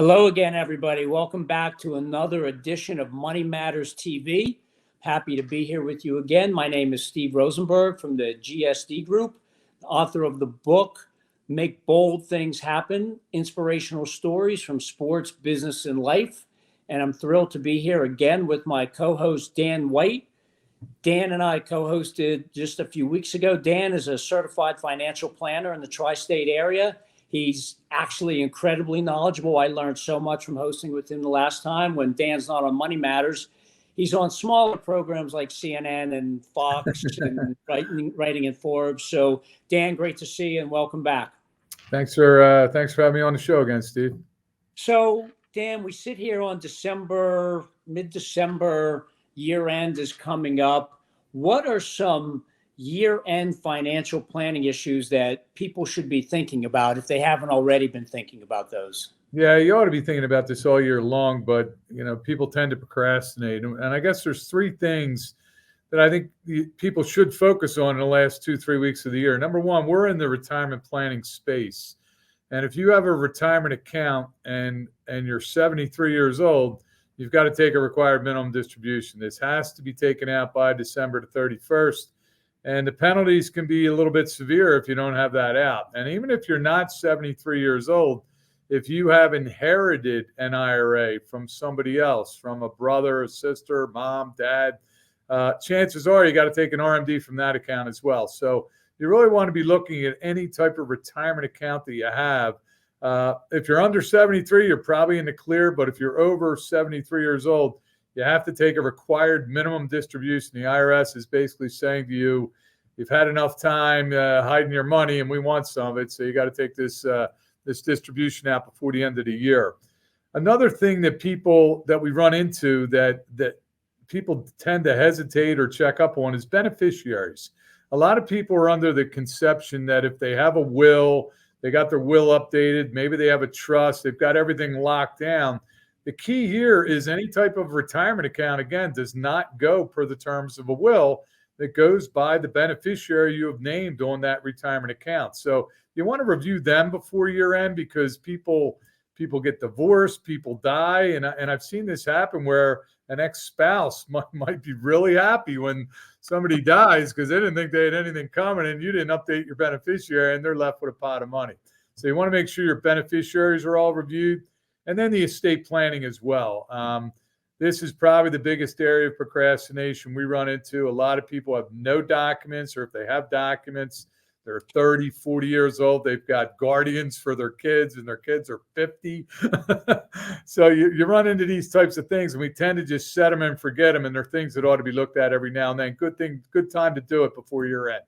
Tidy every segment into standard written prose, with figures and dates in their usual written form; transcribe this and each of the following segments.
Hello again, everybody. Welcome back to another edition of Money Matters TV. Happy to be here with you again. My name is Steve Rosenberg from the GSD Group, author of the book, Make Bold Things Happen, Inspirational Stories from Sports, Business, and Life. And I'm thrilled to be here again with my co-host, Dan White. Dan and I co-hosted just a few weeks ago. Dan is a certified financial planner in the tri-state area. He's actually incredibly knowledgeable. I learned so much from hosting with him the last time. When Dan's not on Money Matters, he's on smaller programs like CNN and Fox and writing in Forbes. So, Dan, great to see you and welcome back. Thanks for having me on the show again, Steve. So, Dan, we sit here on mid-December, year end is coming up. What are some year-end financial planning issues that people should be thinking about if they haven't already been thinking about those? Yeah, you ought to be thinking about this all year long, but people tend to procrastinate. And I guess there's three things that I think people should focus on in the last 2-3 weeks of the year. Number one, we're in the retirement planning space. And if you have a retirement account and you're 73 years old, you've got to take a required minimum distribution. This has to be taken out by December 31st. And the penalties can be a little bit severe if you don't have that out. And even if you're not 73 years old, if you have inherited an IRA from somebody else, from a brother, a sister, mom, dad, chances are you got to take an RMD from that account as well. So you really want to be looking at any type of retirement account that you have. If you're under 73, you're probably in the clear. But if you're over 73 years old, you have to take a required minimum distribution. The IRS is basically saying to you, you've had enough time hiding your money and we want some of it. So you got to take this distribution out before the end of the year. Another thing that we run into that people tend to hesitate or check up on is beneficiaries. A lot of people are under the conception that if they have a will, they got their will updated, maybe they have a trust, they've got everything locked down. The key here is any type of retirement account, again, does not go per the terms of a will. That goes by the beneficiary you have named on that retirement account. So you want to review them before year end because people get divorced, people die. And I've seen this happen where an ex-spouse might be really happy when somebody dies because they didn't think they had anything coming and you didn't update your beneficiary and they're left with a pot of money. So you want to make sure your beneficiaries are all reviewed. And then the estate planning as well. This is probably the biggest area of procrastination we run into. A lot of people have no documents, or if they have documents, they're 30, 40 years old. They've got guardians for their kids, and their kids are 50. So you run into these types of things, and we tend to just set them and forget them, and they're things that ought to be looked at every now and then. Good time to do it before year end.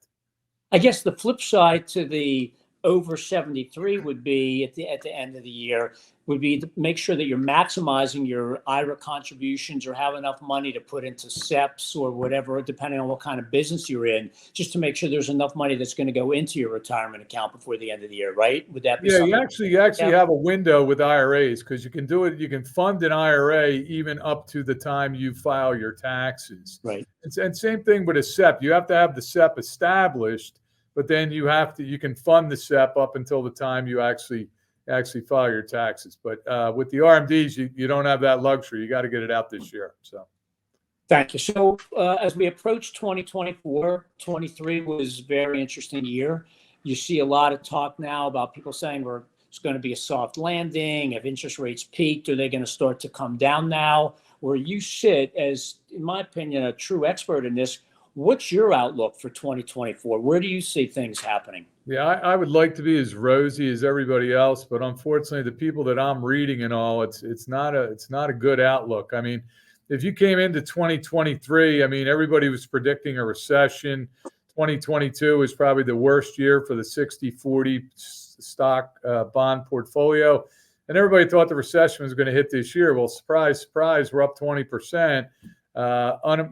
I guess the flip side to the over 73 would be at the end of the year would be to make sure that you're maximizing your IRA contributions or have enough money to put into SEPs or whatever, depending on what kind of business you're in, just to make sure there's enough money that's going to go into your retirement account before the end of the year, right? Would that be something? You actually have a window with IRAs because you can do it. You can fund an IRA even up to the time you file your taxes. Right. And same thing with a SEP. You have to have the SEP established, but then you can fund the SEP up until the time you actually file your taxes. But with the RMDs, you don't have that luxury. You got to get it out this year. So, thank you. So as we approach 2024, 23 was a very interesting year. You see a lot of talk now about people saying it's going to be a soft landing. Have interest rates peaked? Are they going to start to come down now? Where you sit as, in my opinion, a true expert in this, what's your outlook for 2024? Where do you see things happening? Yeah, I would like to be as rosy as everybody else, but unfortunately, the people that I'm reading and all, it's not a good outlook. I mean, if you came into 2023, I mean, everybody was predicting a recession. 2022 was probably the worst year for the 60-40 stock bond portfolio, and everybody thought the recession was going to hit this year. Well, surprise, surprise, we're up 20%.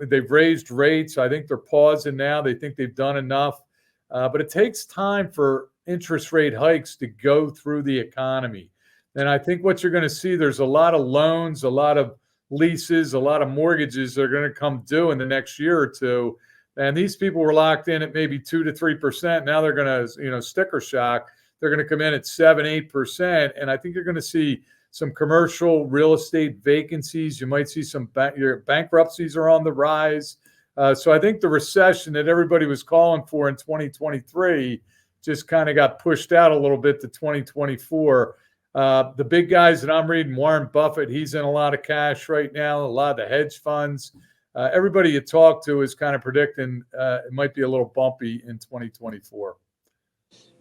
They've raised rates. I think they're pausing now. They think they've done enough. But it takes time for interest rate hikes to go through the economy. And I think what you're going to see, there's a lot of loans, a lot of leases, a lot of mortgages that are going to come due in the next year or two. And these people were locked in at maybe 2 to 3%. Now they're going to, sticker shock. They're going to come in at 7, 8%. And I think you're going to see some commercial real estate vacancies. You might see some your bankruptcies are on the rise. So I think the recession that everybody was calling for in 2023 just kind of got pushed out a little bit to 2024. The big guys that I'm reading, Warren Buffett, he's in a lot of cash right now, a lot of the hedge funds. Everybody you talk to is kind of predicting it might be a little bumpy in 2024.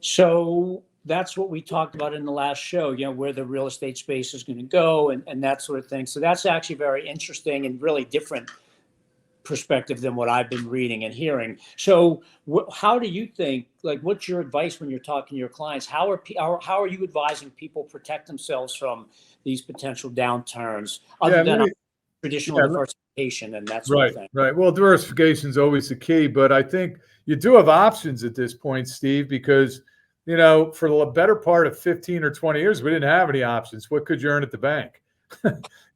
So that's what we talked about in the last show, where the real estate space is going to go and that sort of thing. So that's actually very interesting and really different perspective than what I've been reading and hearing. So how do you think, what's your advice when you're talking to your clients? How are you advising people protect themselves from these potential downturns other than traditional diversification and that sort of thing? Right. Well, diversification is always the key, but I think you do have options at this point, Steve, because, for the better part of 15 or 20 years, we didn't have any options. What could you earn at the bank?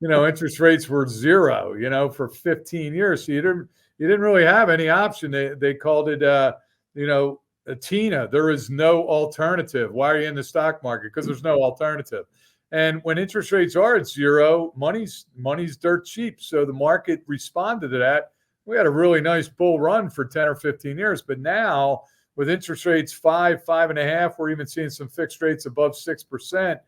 Interest rates were zero, for 15 years. So you didn't really have any option. They called it, a TINA. There is no alternative. Why are you in the stock market? Because there's no alternative. And when interest rates are at zero, money's dirt cheap. So the market responded to that. We had a really nice bull run for 10 or 15 years. But now with interest rates 5.5, we're even seeing some fixed rates above 6%.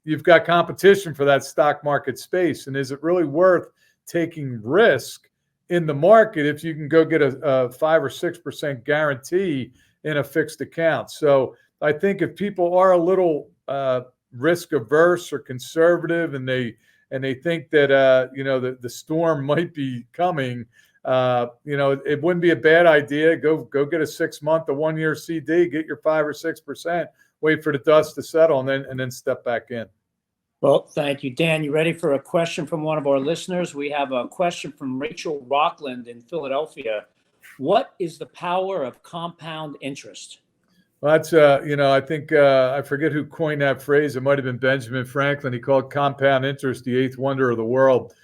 You've got competition for that stock market space. And is it really worth taking risk in the market if you can go get a 5 or 6% guarantee in a fixed account? So I think if people are a little risk averse or conservative and they think that the storm might be coming, it wouldn't be a bad idea. Go get a 6-month, a 1-year CD, get your 5 or 6%, wait for the dust to settle, and then step back in. Well, thank you, Dan. You ready for a question from one of our listeners? We have a question from Rachel Rockland in Philadelphia. What is the power of compound interest? Well, that's, I think I forget who coined that phrase. It might have been Benjamin Franklin. He called compound interest the eighth wonder of the world.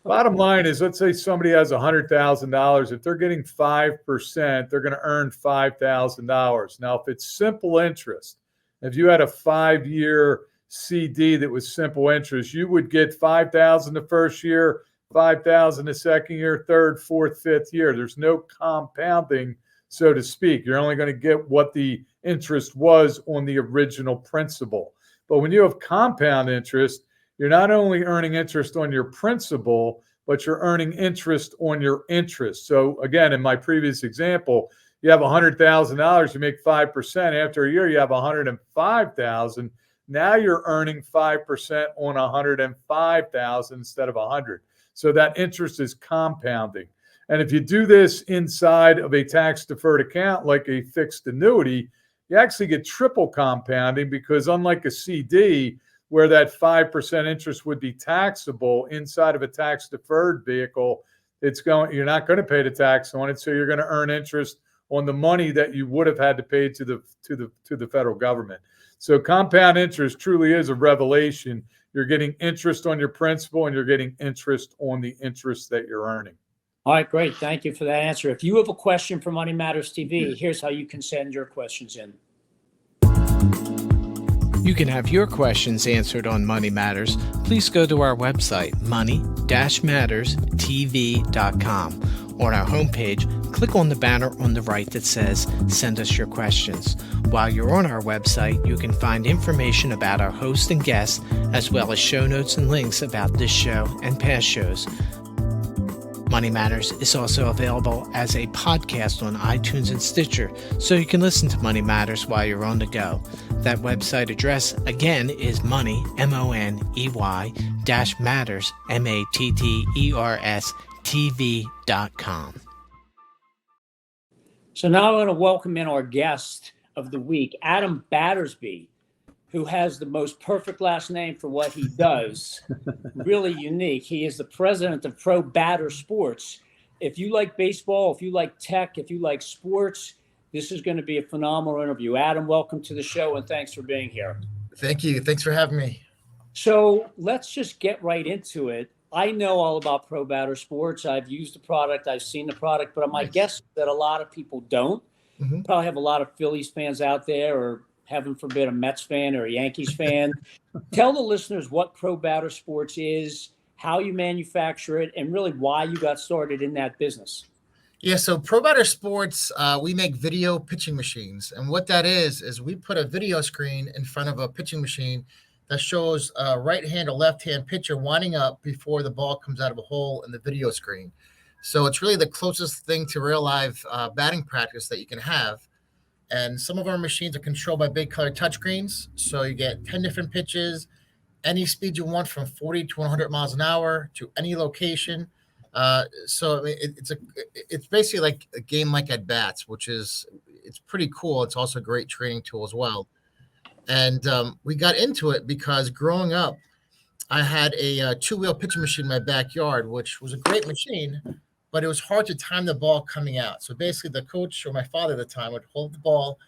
Bottom line is, let's say somebody has $100,000. If they're getting 5%, they're going to earn $5,000. Now, if it's simple interest, if you had a 5-year CD that was simple interest, you would get $5,000 the first year, $5,000 the second year, third, fourth, fifth year. There's no compounding, so to speak. You're only going to get what the interest was on the original principal. But when you have compound interest, you're not only earning interest on your principal, but you're earning interest on your interest. So again, in my previous example, you have $100,000, you make 5%. After a year, you have $105,000. Now you're earning 5% on $105,000 instead of $100,000. So that interest is compounding. And if you do this inside of a tax-deferred account like a fixed annuity, you actually get triple compounding, because unlike a CD, where that 5% interest would be taxable, inside of a tax-deferred vehicle, you're not going to pay the tax on it, so you're going to earn interest on the money that you would have had to pay to the federal government. So compound interest truly is a revelation. You're getting interest on your principal, and you're getting interest on the interest that you're earning. All right, great. Thank you for that answer. If you have a question for Money Matters TV, here's how you can send your questions in. You can have your questions answered on Money Matters. Please go to our website, money-matterstv.com. On our homepage, click on the banner on the right that says, Send us your questions. While you're on our website, you can find information about our host and guests, as well as show notes and links about this show and past shows. Money Matters is also available as a podcast on iTunes and Stitcher, so you can listen to Money Matters while you're on the go. That website address, again, is money, MONEY, -matters, MATTERS, TV.com. So now I want to welcome in our guest of the week, Adam Battersby, who has the most perfect last name for what he does. Really unique. He is the president of ProBatter Sports. If you like baseball, if you like tech, if you like sports, this is going to be a phenomenal interview. Adam, welcome to the show, and thanks for being here. Thank you. Thanks for having me. So let's just get right into it. I know all about ProBatter Sports. I've used the product. I've seen the product, but my guess is that a lot of people don't. Probably have a lot of Phillies fans out there, or heaven forbid, a Mets fan or a Yankees fan. Tell the listeners what ProBatter Sports is, how you manufacture it, and really why you got started in that business. Yeah, so ProBatter Sports, we make video pitching machines. And what that is we put a video screen in front of a pitching machine that shows a right-hand or left-hand pitcher winding up before the ball comes out of a hole in the video screen. So it's really the closest thing to real live batting practice that you can have. And some of our machines are controlled by big color touchscreens. So you get 10 different pitches, any speed you want from 40 to 100 miles an hour to any location. So it's basically like a game like at bats, it's pretty cool. It's also a great training tool as well. And we got into it because growing up, I had a two-wheel pitching machine in my backyard, which was a great machine, but it was hard to time the ball coming out. So basically the coach or my father at the time would hold the ball,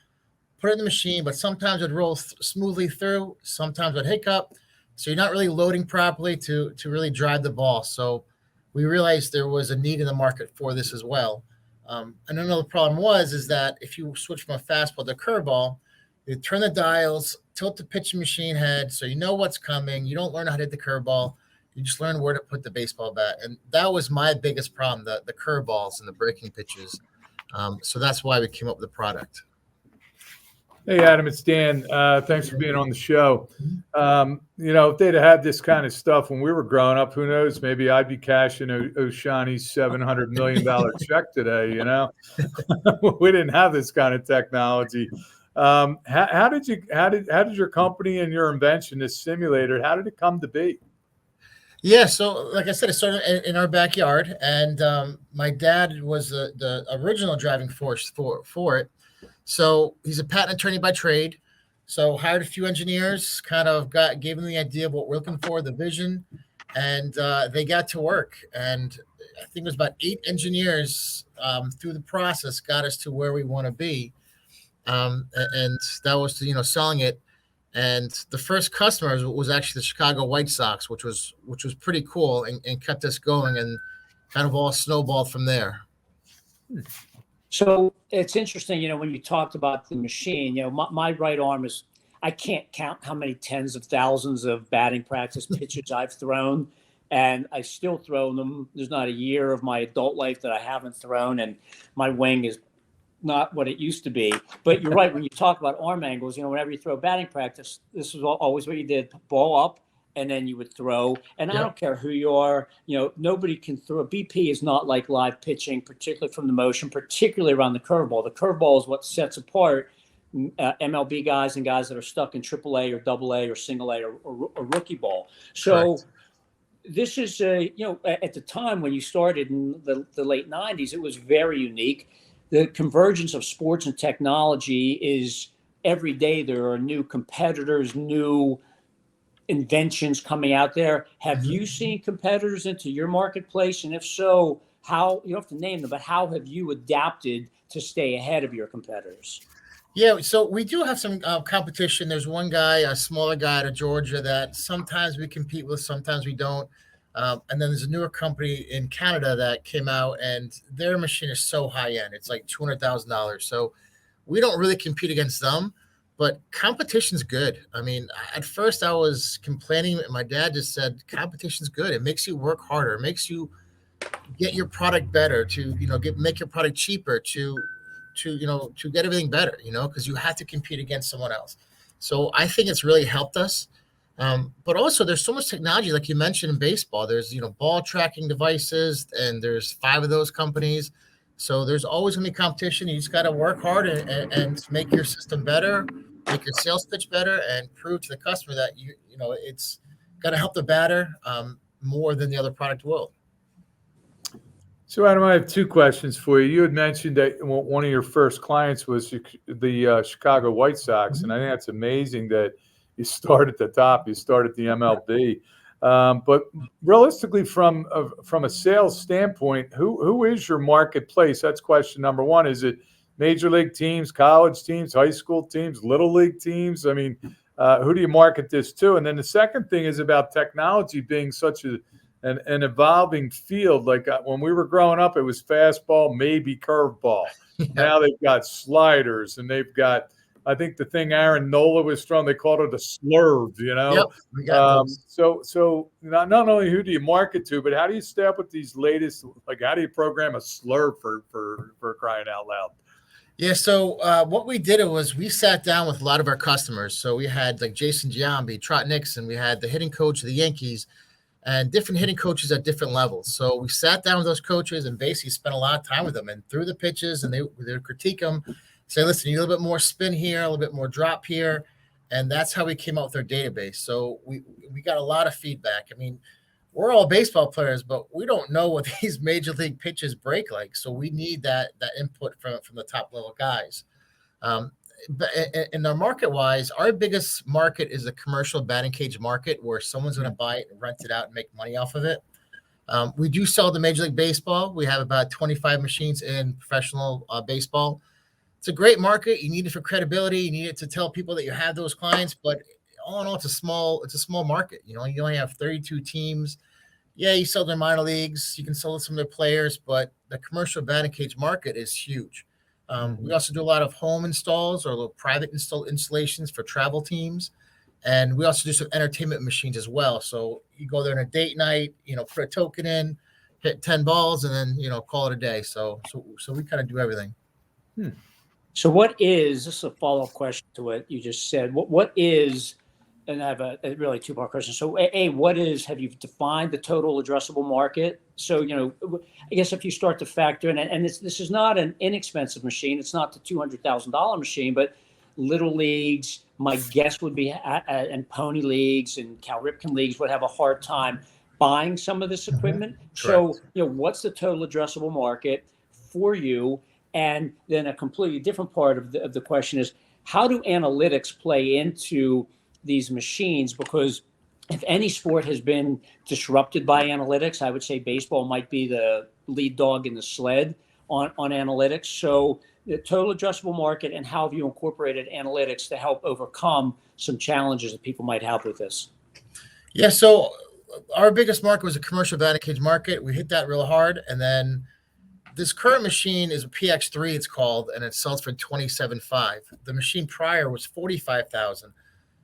put it in the machine, but sometimes it'd roll smoothly through, sometimes it'd hiccup. So you're not really loading properly to really drive the ball. So we realized there was a need in the market for this as well. And another problem is that if you switch from a fastball to a curveball, you turn the dials, tilt the pitching machine head, so you know what's coming. You don't learn how to hit the curveball. You just learn where to put the baseball bat. And that was my biggest problem, the curveballs and the breaking pitches. So that's why we came up with the product. Hey, Adam, it's Dan. Thanks for being on the show. If they'd had this kind of stuff when we were growing up, who knows? Maybe I'd be cashing Oshani's $700 million check today, We didn't have this kind of technology. How did your company and your invention, this simulator, how did it come to be? Yeah, so like I said, it started in our backyard, and my dad was the original driving force for it. So he's a patent attorney by trade. So hired a few engineers, gave them the idea of what we're looking for, the vision, and they got to work. And I think it was about 8 engineers through the process got us to where we want to be. And that was selling it. And the first customer was actually the Chicago White Sox, which was pretty cool and kept us going, and kind of all snowballed from there. So it's interesting, when you talked about the machine, my right arm I can't count how many tens of thousands of batting practice pitches I've thrown, and I still throw them. There's not a year of my adult life that I haven't thrown, and my wing is not what it used to be. But you're right, when you talk about arm angles, whenever you throw batting practice, this was always what you did: ball up, and then you would throw. And I don't care who you are, nobody can throw. BP is not like live pitching, particularly from the motion, particularly around the curveball. The curveball is what sets apart MLB guys and guys that are stuck in AAA or AA or single A or rookie ball. So correct. This is, at the time when you started in the late 90s, it was very unique. The convergence of sports and technology is every day there are new competitors, new inventions coming out there. Have you seen competitors into your marketplace? And if so, how, you don't have to name them, but how have you adapted to stay ahead of your competitors? Yeah, so we do have some competition. There's one guy, a smaller guy out of Georgia, that sometimes we compete with, sometimes we don't. And then there's a newer company in Canada that came out, and their machine is so high end. It's like $200,000. So we don't really compete against them, but competition's good. I mean, at first I was complaining, and my dad just said, competition's good. It makes you work harder. It makes you get your product better, to, make your product cheaper, to get everything better, because you have to compete against someone else. So I think it's really helped us. But also there's so much technology, like you mentioned in baseball. There's, ball tracking devices, and there's 5 of those companies. So there's always going to be competition. You just got to work hard and make your system better, make your sales pitch better, and prove to the customer that it's got to help the batter more than the other product will. So, Adam, I have 2 questions for you. You had mentioned that one of your first clients was the Chicago White Sox, and I think that's amazing that you start at the top. You start at the MLB. But realistically, from a sales standpoint, who is your marketplace? That's question number 1. Is it major league teams, college teams, high school teams, little league teams? I mean, who do you market this to? And then the second thing is about technology being such an evolving field. Like when we were growing up, it was fastball, maybe curveball. Now they've got sliders, and they've got I think the thing Aaron Nola was from, they called it a slurve, you know? Yep, we got those. So not only who do you market to, but how do you stay up with these latest, like how do you program a slurve for crying out loud? Yeah, so what we did was we sat down with a lot of our customers. So we had like Jason Giambi, Trot Nixon, we had the hitting coach of the Yankees, and different hitting coaches at different levels. So we sat down with those coaches and basically spent a lot of time with them and threw the pitches, and they would critique them, say, listen, you need a little bit more spin here, a little bit more drop here. And that's how we came out with our database. So we got a lot of feedback. I mean, we're all baseball players, but we don't know what these major league pitches break like. So we need that input from the top level guys. But in our market wise, our biggest market is the commercial batting cage market, where someone's going to buy it and rent it out and make money off of it. We do sell to Major League Baseball. We have about 25 machines in professional baseball. It's a great market. You need it for credibility. You need it to tell people that you have those clients. But all in all, it's a small market. You know, you only have 32 teams. Yeah, you sell their minor leagues. You can sell to some of their players, but the commercial batting cage market is huge. We also do a lot of home installs or little private installations for travel teams. And we also do some entertainment machines as well. So you go there on a date night, you know, put a token in, hit 10 balls, and then, you know, call it a day. So we kind of do everything. So what is, this is a follow-up question to what you just said. What is, and I have a really two-part question. So have you defined the total addressable market? So, you know, I guess if you start to factor in, and this is not an inexpensive machine. It's not the $200,000 machine, but little leagues, my guess would be, and pony leagues and Cal Ripken leagues would have a hard time buying some of this equipment. So, you know, what's the total addressable market for you? And then a completely different part of the question is, how do analytics play into these machines? Because if any sport has been disrupted by analytics, I would say baseball might be the lead dog in the sled on analytics. So the total addressable market, and how have you incorporated analytics to help overcome some challenges that people might have with this? Yeah, so our biggest market was a commercial batting cage market. We hit that real hard. And then this current machine is a PX3, it's called, and it sells for $27,500. The machine prior was $45,000.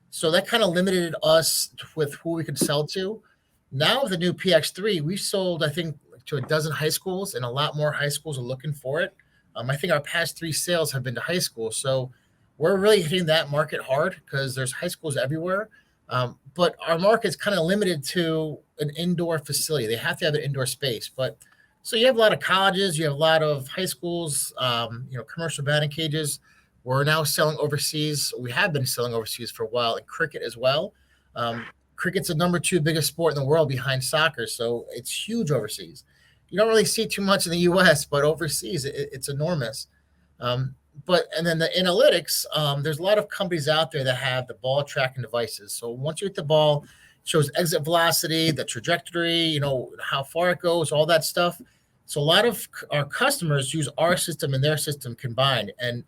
So that kind of limited us with who we could sell to. Now with the new PX3, we sold, I think, to a dozen high schools, and a lot more high schools are looking for it. I think our past 3 sales have been to high school. So we're really hitting that market hard because there's high schools everywhere. But our market's kind of limited to an indoor facility. They have to have an indoor space. But so you have a lot of colleges, you have a lot of high schools, you know, commercial batting cages. We're now selling overseas. We have been selling overseas for a while, and cricket as well. Cricket's the number 2 biggest sport in the world behind soccer, so it's huge overseas. You don't really see too much in the U.S., but overseas it's enormous. And then the analytics, there's a lot of companies out there that have the ball tracking devices. So once you hit the ball, it shows exit velocity, the trajectory, you know, how far it goes, all that stuff. So a lot of our customers use our system and their system combined. And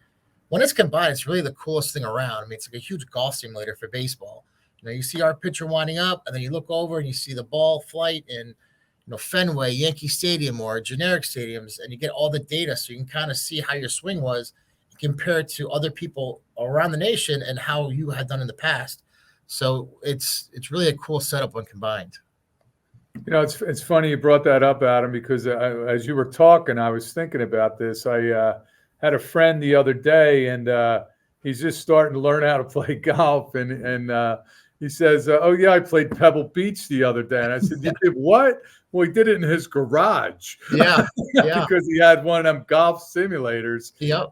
when it's combined, it's really the coolest thing around. I mean, it's like a huge golf simulator for baseball. You know, you see our pitcher winding up, and then you look over and you see the ball flight in, you know, Fenway, Yankee Stadium, or generic stadiums, and you get all the data, so you can kind of see how your swing was compared to other people around the nation and how you had done in the past. So it's really a cool setup when combined. You know, it's funny you brought that up, Adam, because as you were talking, I was thinking about this. I had a friend the other day, and he's just starting to learn how to play golf, and he says, "Oh yeah, I played Pebble Beach the other day." And I said, "You did what?" Well, he did it in his garage. Yeah, yeah. Because he had one of them golf simulators. Yep.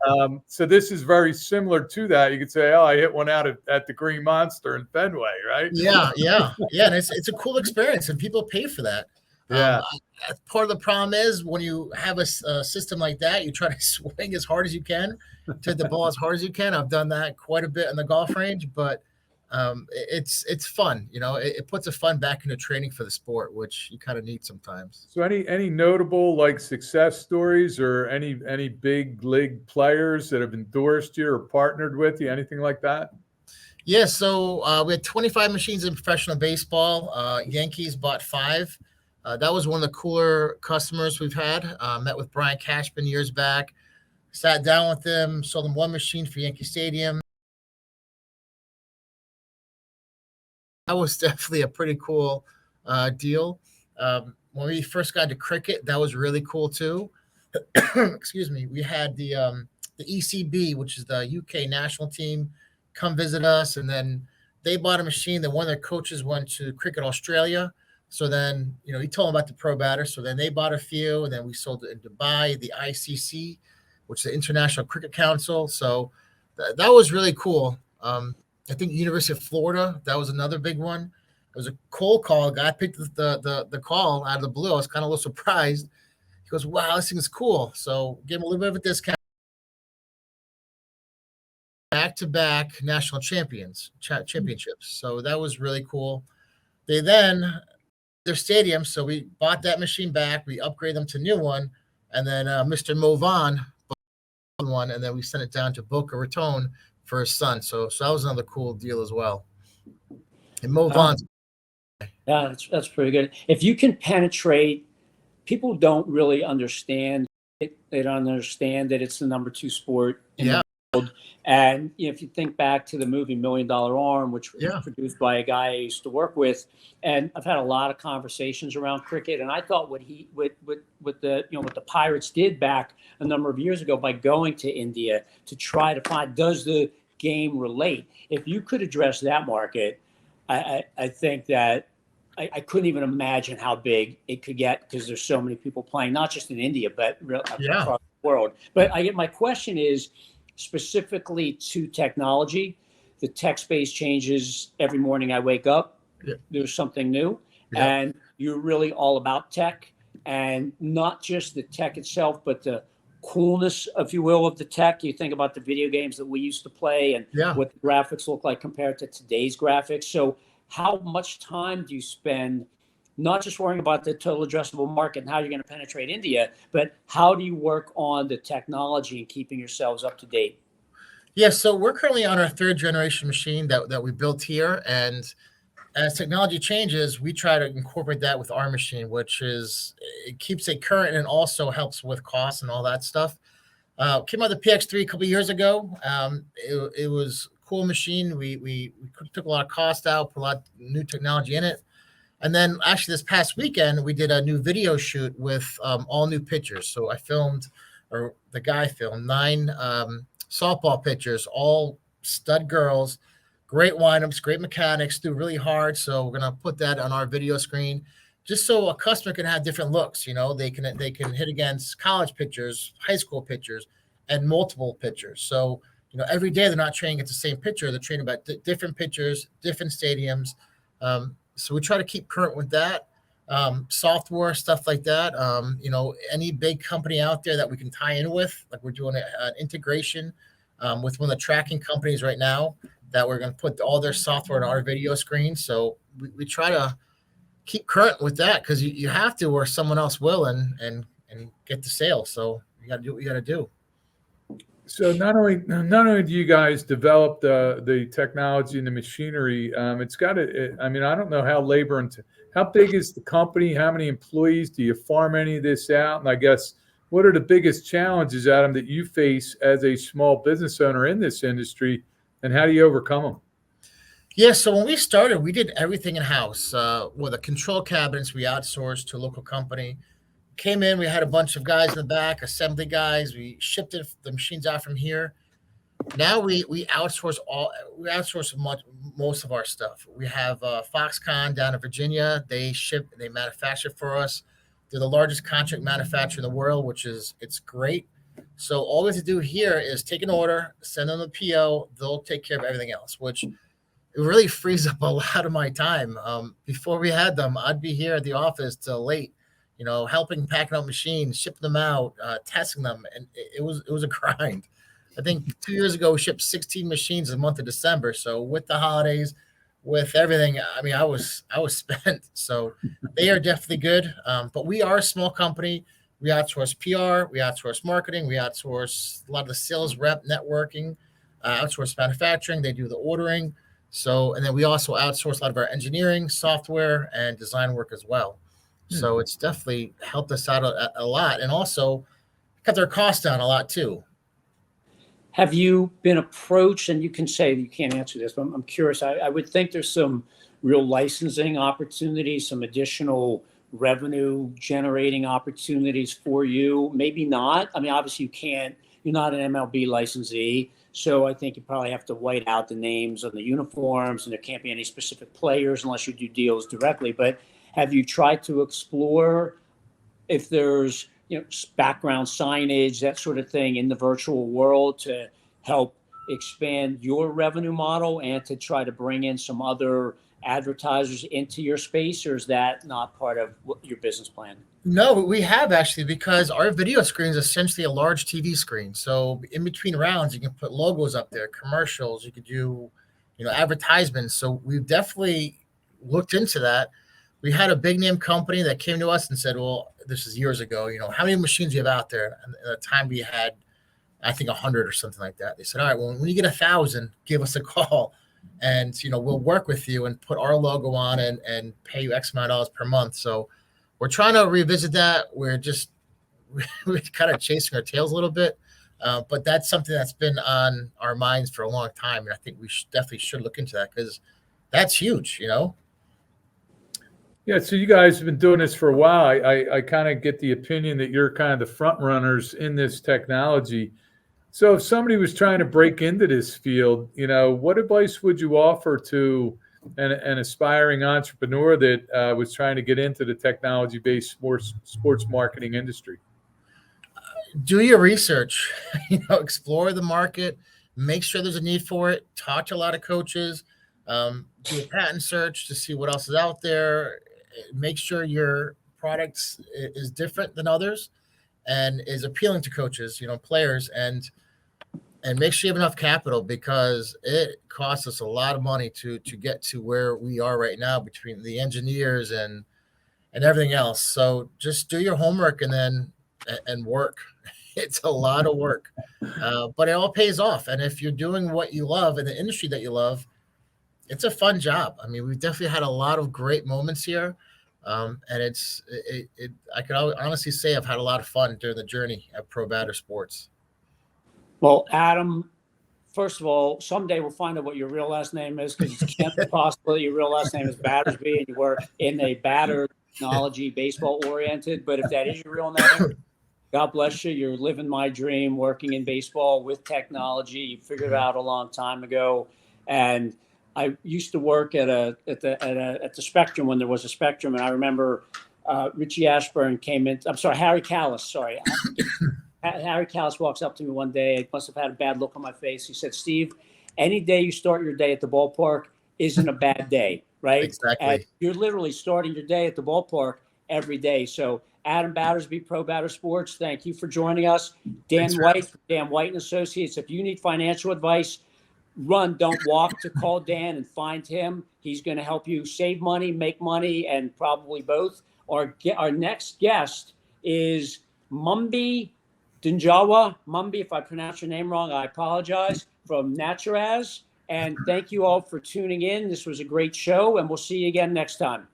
So this is very similar to that. You could say, "Oh, I hit one out at the Green Monster in Fenway," right? Yeah. And it's a cool experience, and people pay for that. Yeah. Part of the problem is when you have a system like that, you try to swing as hard as you can, to hit the ball as hard as you can. I've done that quite a bit in the golf range, but it's fun. You know, it puts a fun back into training for the sport, which you kind of need sometimes. So any notable like success stories, or any big league players that have endorsed you or partnered with you, anything like that? Yeah. So we had 25 machines in professional baseball. Yankees bought 5. That was one of the cooler customers we've had. Met with Brian Cashman years back, sat down with them, sold them 1 machine for Yankee Stadium. that was definitely a pretty cool deal. When we first got to cricket, that was really cool too. Excuse me. We had the ECB, which is the UK national team, come visit us, and then they bought a machine that one of their coaches went to Cricket Australia. So then, he told them about the ProBatter. So then they bought a few, and then we sold it in Dubai, the ICC, which is the International Cricket Council. So that was really cool. I think University of Florida, that was another big one. It was a cold call. Guy picked the call out of the blue. I was kind of a little surprised. He goes, "Wow, this thing is cool." So give him a little bit of a discount. Back-to-back national championships. So that was really cool. They then their stadium. So we bought that machine back. We upgraded them to a new one, and then Mr. Movan bought one, and then we sent it down to Boca Raton for his son. So that was another cool deal as well. And Movan. Yeah, that's pretty good. If you can penetrate, people don't really understand it. They don't understand that it's the number 2 sport in the world. And if you think back to the movie $1 Million Arm, which was produced by a guy I used to work with, and I've had a lot of conversations around cricket, and I thought what the Pirates did back a number of years ago by going to India to try to find, does the game relate? If you could address that market, I think that I couldn't even imagine how big it could get, because there's so many people playing, not just in India, but across the world. But my question is specifically to technology. The tech space changes every morning I wake up. There's something new, and you're really all about tech, and not just the tech itself, but the coolness, if you will, of the tech. You think about the video games that we used to play and what the graphics look like compared to today's graphics. So how much time do you spend not just worrying about the total addressable market and how you're going to penetrate India, but how do you work on the technology and keeping yourselves up to date? Yeah, so we're currently on our 3rd generation machine that we built here. And as technology changes, we try to incorporate that with our machine, which is, it keeps it current and also helps with costs and all that stuff. Came out the PX3 a couple of years ago. It was a cool machine. We took a lot of cost out, put a lot of new technology in it. And then actually this past weekend, we did a new video shoot with all new pitchers. So the guy filmed 9 softball pitchers, all stud girls, great windups, great mechanics, do really hard. So we're going to put that on our video screen just so a customer can have different looks. They can hit against college pitchers, high school pitchers, and multiple pitchers. So, every day they're not training at the same pitcher. They're training about different pitchers, different stadiums. So we try to keep current with that. Software, stuff like that. Any big company out there that we can tie in with, like we're doing an integration with one of the tracking companies right now that we're going to put all their software on our video screen. So we try to keep current with that, because you have to, or someone else will, and get the sale. So you got to do what you got to do. So not only do you guys develop the technology and the machinery, it's got to. I don't know how big is the company? How many employees? Do you farm any of this out? And I guess, what are the biggest challenges, Adam, that you face as a small business owner in this industry, and how do you overcome them? Yeah, so when we started, we did everything in-house. With the control cabinets, we outsourced to a local company. Came in, we had a bunch of guys in the back, assembly guys. We shipped the machines out from here. Now we outsource most of our stuff. We have Foxconn down in Virginia. They manufacture for us. They're the largest contract manufacturer in the world, it's great. So all we have to do here is take an order, send them the PO. They'll take care of everything else, which it really frees up a lot of my time. Before we had them, I'd be here at the office till late, helping packing out machines, shipping them out, testing them, and it was a grind. I think 2 years ago we shipped 16 machines in the month of December. So with the holidays, with everything, I was spent. So they are definitely good. But we are a small company. We outsource PR, we outsource marketing, we outsource a lot of the sales rep networking, outsource manufacturing. They do the ordering. So, and then we also outsource a lot of our engineering, software, and design work as well. So it's definitely helped us out a lot, and also cut their costs down a lot too. Have you been approached, and you can say you can't answer this, but I'm curious. I would think there's some real licensing opportunities, some additional revenue generating opportunities for you. Maybe not. I mean, obviously you're not an MLB licensee. So I think you probably have to white out the names on the uniforms, and there can't be any specific players unless you do deals directly. But have you tried to explore if there's background signage, that sort of thing in the virtual world to help expand your revenue model and to try to bring in some other advertisers into your space, or is that not part of your business plan? No, we have actually, because our video screen is essentially a large TV screen. So in between rounds, you can put logos up there, commercials, you could do, advertisements. So we've definitely looked into that. We had a big name company that came to us and said, well, this is years ago, how many machines do you have out there? And at the time we had, I think 100 or something like that. They said, all right, well, when you get 1,000, give us a call and, we'll work with you and put our logo on and pay you X amount of dollars per month. So we're trying to revisit that. We're kind of chasing our tails a little bit. But that's something that's been on our minds for a long time. And I think we definitely should look into that because that's huge, Yeah, so you guys have been doing this for a while. I kind of get the opinion that you're kind of the front runners in this technology. So if somebody was trying to break into this field, what advice would you offer to an aspiring entrepreneur that was trying to get into the technology-based sports marketing industry? Do your research, explore the market, make sure there's a need for it, talk to a lot of coaches, do a patent search to see what else is out there, make sure your product is different than others and is appealing to coaches, players, and make sure you have enough capital because it costs us a lot of money to get to where we are right now between the engineers and everything else. So just do your homework and work. It's a lot of work, but it all pays off. And if you're doing what you love in the industry that you love, it's a fun job. I mean, we've definitely had a lot of great moments here. And I could honestly say I've had a lot of fun during the journey at ProBatter Sports. Well, Adam, first of all, someday we'll find out what your real last name is because it can't be possible that your real last name is Battersby and you work in a batter technology, baseball oriented. But if that is your real name, God bless you. You're living my dream, working in baseball with technology. You figured it out a long time ago. And I used to work at the Spectrum when there was a Spectrum. And I remember Richie Ashburn came in. I'm sorry, Harry Callis. Sorry. Harry Callis walks up to me one day. I must have had a bad look on my face. He said, Steve, any day you start your day at the ballpark isn't a bad day, right? Exactly. And you're literally starting your day at the ballpark every day. So Adam Battersby, ProBatter Sports, thank you for joining us. Dan White, Dan White and Associates. If you need financial advice, run, don't walk to call Dan and find him. He's going to help you save money, make money, and probably both. Our next guest is Mumbi Dunjawa. Mumbi, if I pronounce your name wrong, I apologize, from Naturaz. And thank you all for tuning in. This was a great show, and we'll see you again next time.